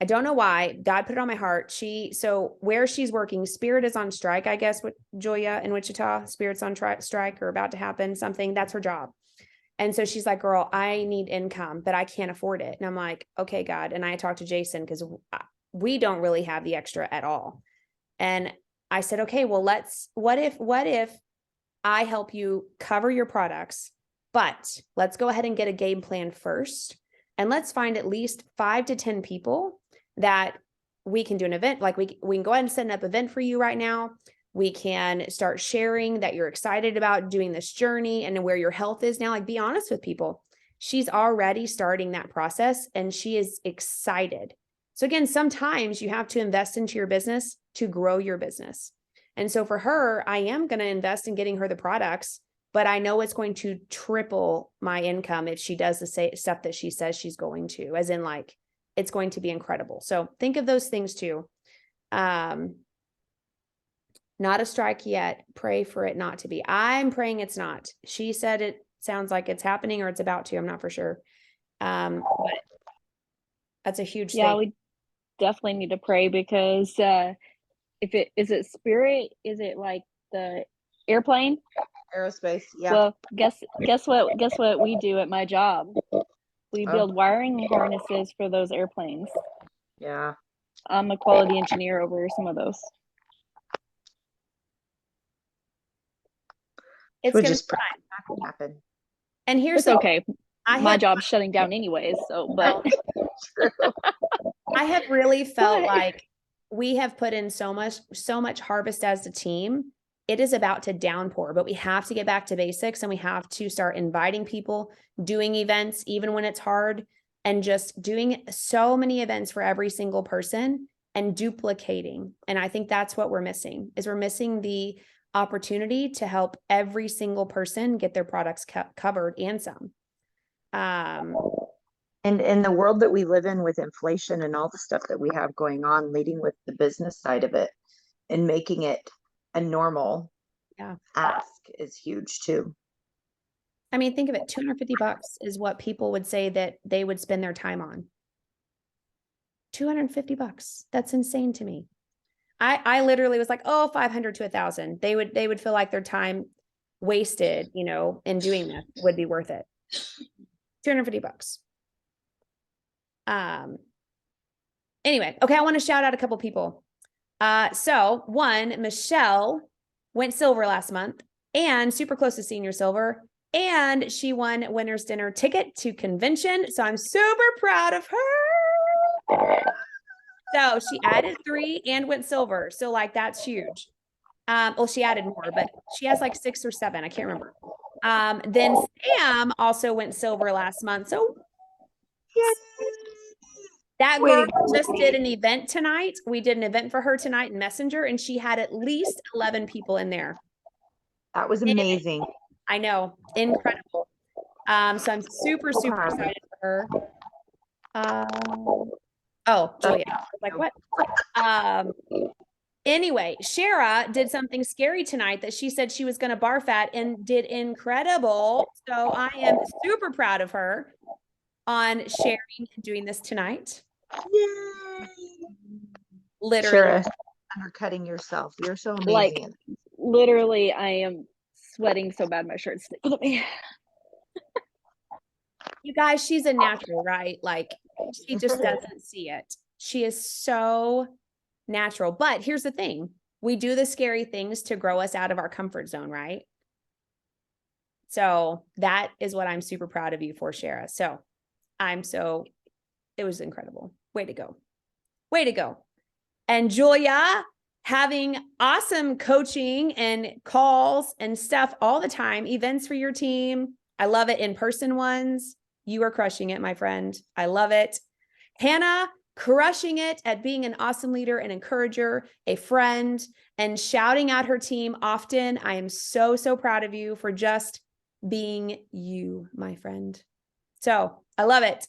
I don't know why. God put it on my heart. So where she's working, Spirit is on strike, I guess, with Julia in Wichita. Spirit's on strike or about to happen, something. That's her job. And so she's like, girl, I need income, but I can't afford it. And I'm like, okay, God. And I talked to Jason, because we don't really have the extra at all. And I said, okay, well, what if I help you cover your products, but let's go ahead and get a game plan first. And let's find at least 5 to 10 people that we can do an event. Like, we can go ahead and set up an event for you right now. We can start sharing that you're excited about doing this journey and where your health is now. Like, be honest with people. She's already starting that process and she is excited. So again, sometimes you have to invest into your business to grow your business. And so for her, I am going to invest in getting her the products, but I know it's going to triple my income if she does the stuff that she says she's going to, as in, like, it's going to be incredible. So think of those things too. Not a strike yet. Pray for it not to be. I'm praying it's not. She said it sounds like it's happening or it's about to. I'm not for sure. But that's a huge Yeah, thing. we definitely need to pray, because is it Spirit? Is it like the airplane? Aerospace, yeah. Well, guess what we do at my job? We build wiring harnesses for those airplanes. Yeah. I'm a quality engineer over some of those. It's We'll going to just be pray fine. that will happen. And here's It's okay. I My have job's shutting down anyways, so but I have really felt But- like we have put in so much harvest as a team. It is about to downpour, but we have to get back to basics, and we have to start inviting people, doing events, even when it's hard, and just doing so many events for every single person and duplicating. And I think that's what we're missing, is we're missing the opportunity to help every single person get their products covered and some. And in the world that we live in, with inflation and all the stuff that we have going on, leading with the business side of it and making it a normal ask is huge too. I mean, think of it. $250 is what people would say that they would spend their time on. $250. That's insane to me. I literally was like, oh, 500 to 1,000. They would feel like their time wasted, in doing that would be worth it. $250. Anyway, okay, I want to shout out a couple people. So one, Michelle went silver last month and super close to senior silver, and she won winner's dinner ticket to convention. So I'm super proud of her. So she added 3 and went silver. So like, that's huge. Well, she added more, but she has like 6 or 7. I can't remember. Then Sam also went silver last month. So that girl just did an event tonight. We did an event for her tonight in Messenger, and she had at least 11 people in there. That was amazing. I know. Incredible. So I'm super excited for her. Oh, Julia. I was like, what? Anyway, Shara did something scary tonight that she said she was going to barf at and did incredible. So I am super proud of her on sharing and doing this tonight. Yay! Literally. Shara, undercutting yourself. You're so amazing. like literally, I am sweating so bad my shirt's sticking to me. You guys, she's a natural, right? Like she just doesn't see it. She is so natural. But here's the thing. We do the scary things to grow us out of our comfort zone, right? So that is what I'm super proud of you for, Shara. So it was incredible. Way to go. Way to go. And Julia, having awesome coaching and calls and stuff all the time, events for your team. I love it. In-person ones. You are crushing it, my friend. I love it. Hannah, crushing it at being an awesome leader, an encourager, a friend, and shouting out her team often. I am so, so proud of you for just being you, my friend. So I love it.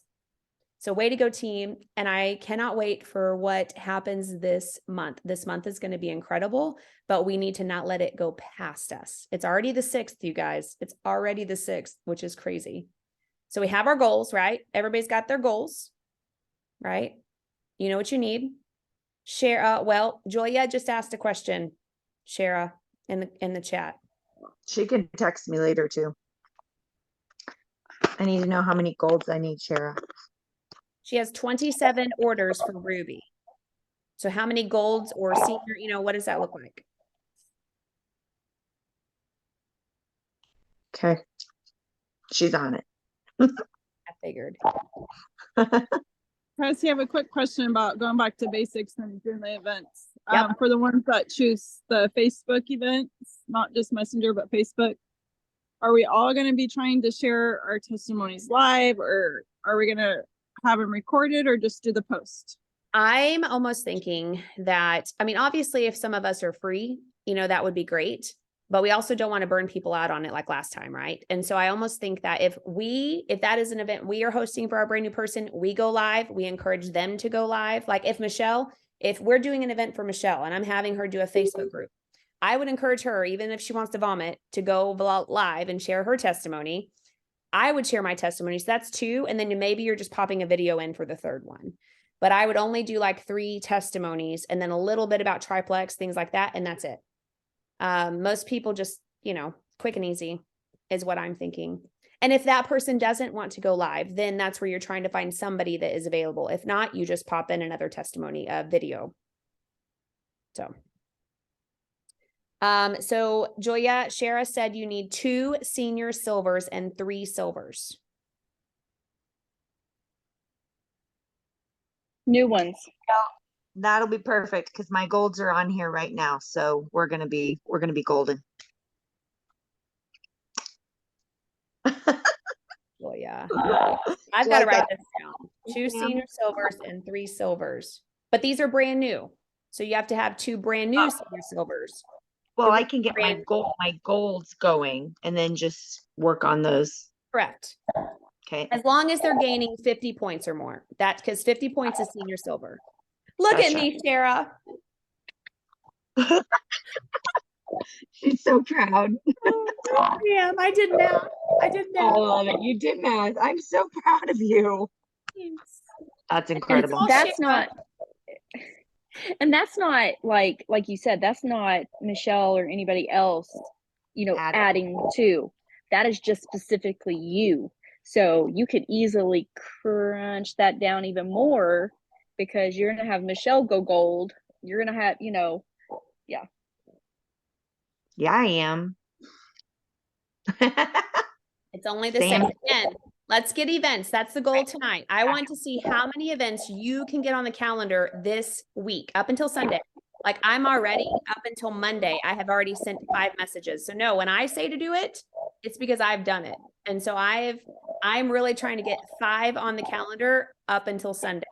So way to go, team. And I cannot wait for what happens this month. This month is going to be incredible, but we need to not let it go past us. It's already the 6th, you guys. It's already the 6th, which is crazy. So we have our goals, right? Everybody's got their goals, right? You know what you need. Share. Well, Julia just asked a question, Shara, in the chat. She can text me later too. I need to know how many golds I need, Shara. She has 27 orders for Ruby. So how many golds or senior, what does that look like? Okay. She's on it. I figured. Chris, you have a quick question about going back to basics and doing the events. Yep. For the ones that choose the Facebook events, not just Messenger, but Facebook, are we all going to be trying to share our testimonies live, or are we going to have them recorded, or just do the post? I'm almost thinking that, obviously if some of us are free, that would be great, but we also don't want to burn people out on it like last time, right? And so I almost think that if that is an event we are hosting for our brand new person, we go live, we encourage them to go live. Like if we're doing an event for Michelle and I'm having her do a Facebook group, I would encourage her, even if she wants to vomit, to go live and share her testimony. I would share my testimony. So that's 2. And then maybe you're just popping a video in for the 3rd one. But I would only do like 3 testimonies and then a little bit about triplex, things like that. And that's it. Most people just, quick and easy is what I'm thinking. And if that person doesn't want to go live, then that's where you're trying to find somebody that is available. If not, you just pop in another testimony video. So Julia, Shara said you need 2 senior silvers and 3 silvers. New ones. That'll be perfect because my golds are on here right now. So we're gonna be golden. Julia, I've got to write this down. 2 senior silvers and 3 silvers, but these are brand new. So you have to have 2 brand new senior silvers. Well, I can get my golds going and then just work on those. Correct. Okay. As long as they're gaining 50 points or more. That's because 50 points is senior silver. Look at me, Shara. She's so proud. Yeah, I did math. I love it. You did math. I'm so proud of you. Thanks. That's incredible. That's not, and that's not like you said, that's not Michelle or anybody else, adding to. That is just specifically you. So you could easily crunch that down even more because you're going to have Michelle go gold. You're going to have, yeah. Yeah, I am. It's only the same. Again, let's get events. That's the goal tonight. I want to see how many events you can get on the calendar this week up until Sunday. Like I'm already up until Monday. I have already sent 5 messages. So no, when I say to do it, it's because I've done it. And so I'm really trying to get 5 on the calendar up until Sunday.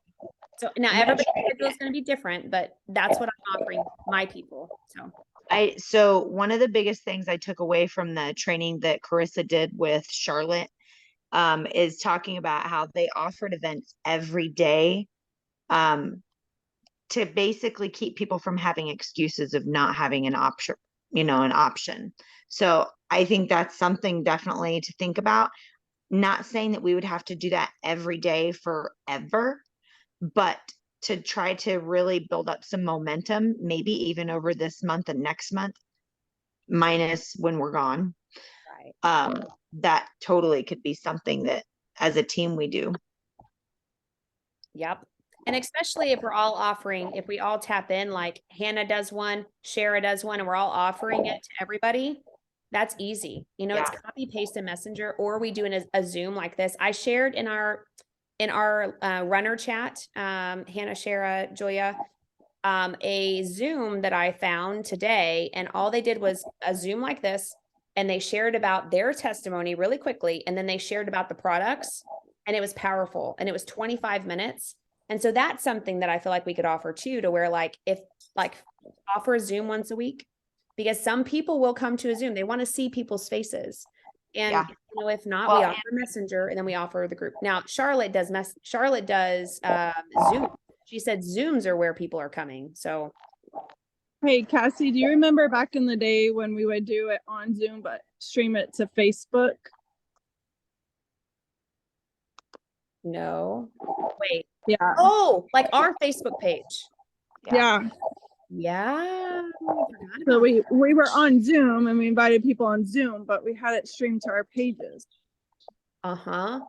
So now everybody's schedule is going to be different, but that's what I'm offering my people. So one of the biggest things I took away from the training that Carissa did with Charlotte is talking about how they offered events every day to basically keep people from having excuses of not having an option. So I think that's something definitely to think about. Not saying that we would have to do that every day forever, but to try to really build up some momentum, maybe even over this month and next month, minus when we're gone. Right. That totally could be something that as a team we do. Yep. And especially if we're all offering, if we all tap in, like Hannah does one, Shara does one, and we're all offering it to everybody, that's easy. You know, it's copy paste a messenger, or we do a Zoom like this. I shared in our runner chat, Hannah, Shara, Julia, a Zoom that I found today, and all they did was a Zoom like this, and they shared about their testimony really quickly, and then they shared about the products, and it was powerful, and it was 25 minutes. And so that's something that I feel like we could offer too, to where like, if like offer a Zoom once a week, because some people will come to a Zoom. They want to see people's faces. And Yeah. you know, if not, Well, we offer Messenger, and then we offer the group. Now, Charlotte does Zoom. She said Zooms are where people are coming. So Hey, Cassie, do you remember back in the day when we would do it on Zoom, but stream it to Facebook? no, wait. Yeah. Oh, like our Facebook page. Yeah. Yeah. I forgot So about we were on Zoom and we invited people on Zoom, but we had it streamed to our pages. Uh-huh.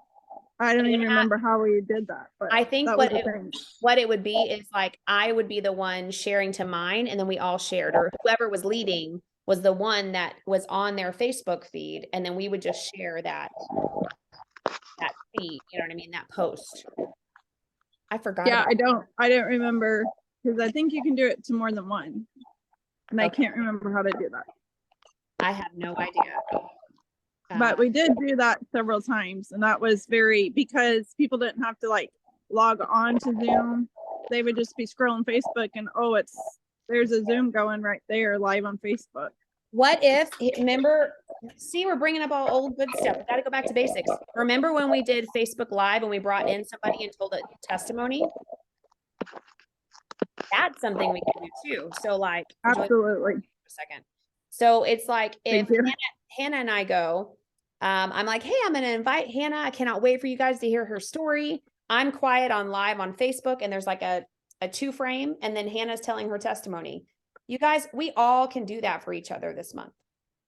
I don't And even it had- remember how we did that, but I think that what was the thing. what it would be is like I would be the one sharing to mine, and then we all shared, or whoever was leading was the one that was on their Facebook feed, and then we would just share that feed, you know what I mean, that post. I forgot. Yeah, about I don't remember, because I think you can do it to more than one. And I Okay. can't remember how to do that. I have no idea. But we did do that several times, and that was because people didn't have to like log on to Zoom. They would just be scrolling Facebook and there's a Zoom going right there live on Facebook. What if, remember, see, we're bringing up all old good stuff. We got to go back to basics. Remember when we did Facebook Live and we brought in somebody and told a testimony? That's something we can do too. So like, Absolutely. a second. So it's like if Thank you. Hannah and I go, I'm like, hey, I'm going to invite Hannah. I cannot wait for you guys to hear her story. I'm quiet on live on Facebook, and there's like a 2-frame, and then Hannah's telling her testimony. You guys, we all can do that for each other this month.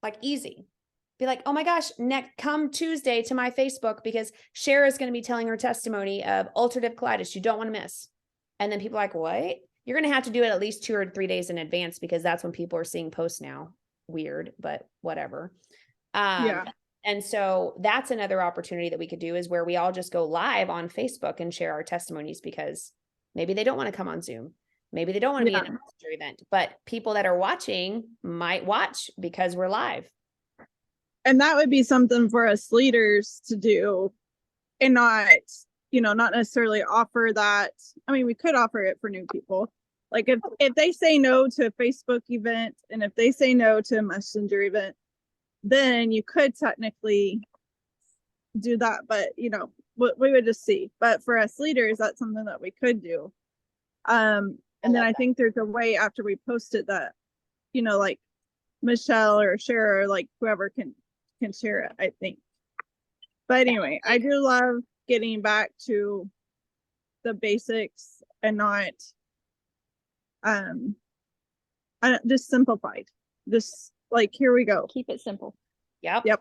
Like easy. Be like, oh my gosh, come Tuesday to my Facebook, because Shara's going to be telling her testimony of ulcerative colitis. You don't want to miss. And then people are like, what? You're going to have to do it at least 2 or 3 days in advance, because that's when people are seeing posts now. Weird, but whatever. Yeah. And so that's another opportunity that we could do, is where we all just go live on Facebook and share our testimonies, because maybe they don't want to come on Zoom. Maybe they don't want to be in a messenger event, but people that are watching might watch because we're live. And that would be something for us leaders to do, and not necessarily offer that. I mean, we could offer it for new people. Like if they say no to a Facebook event, and if they say no to a messenger event, then you could technically do that. But we would just see. But for us leaders, that's something that we could do. And then I think there's a way after we post it that, like Michelle or Shara, or like whoever can share it, I think. But anyway, I do love getting back to the basics and not just simplified. Just like, here we go. Keep it simple. Yep. Yep.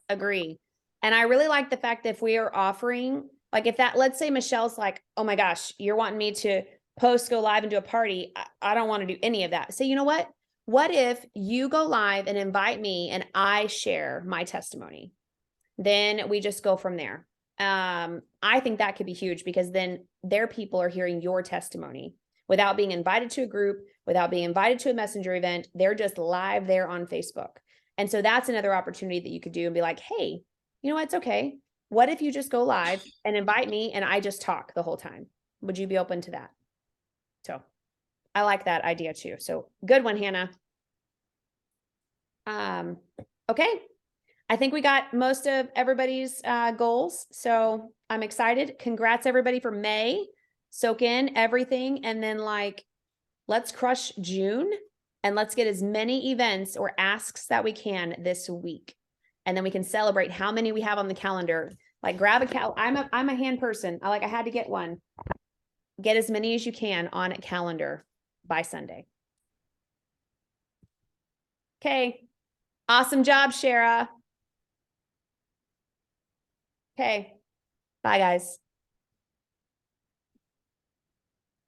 Agree. And I really like the fact that if we are offering, like if that, let's say Michelle's like, oh my gosh, you're wanting me to post, go live and do a party. I don't want to do any of that. So you know what? What if you go live and invite me and I share my testimony? Then we just go from there. I think that could be huge, because then their people are hearing your testimony without being invited to a group, without being invited to a messenger event. They're just live there on Facebook. And so that's another opportunity that you could do, and be like, hey, you know what? It's okay. What if you just go live and invite me and I just talk the whole time? Would you be open to that? So I like that idea too. So good one, Hannah. Okay. I think we got most of everybody's goals. So I'm excited. Congrats everybody for May. Soak in everything. And then let's crush June, and let's get as many events or asks that we can this week. And then we can celebrate how many we have on the calendar. Like grab a I'm a hand person. I had to get one. Get as many as you can on a calendar by Sunday. Okay. Awesome job, Shara. Okay. Bye, guys.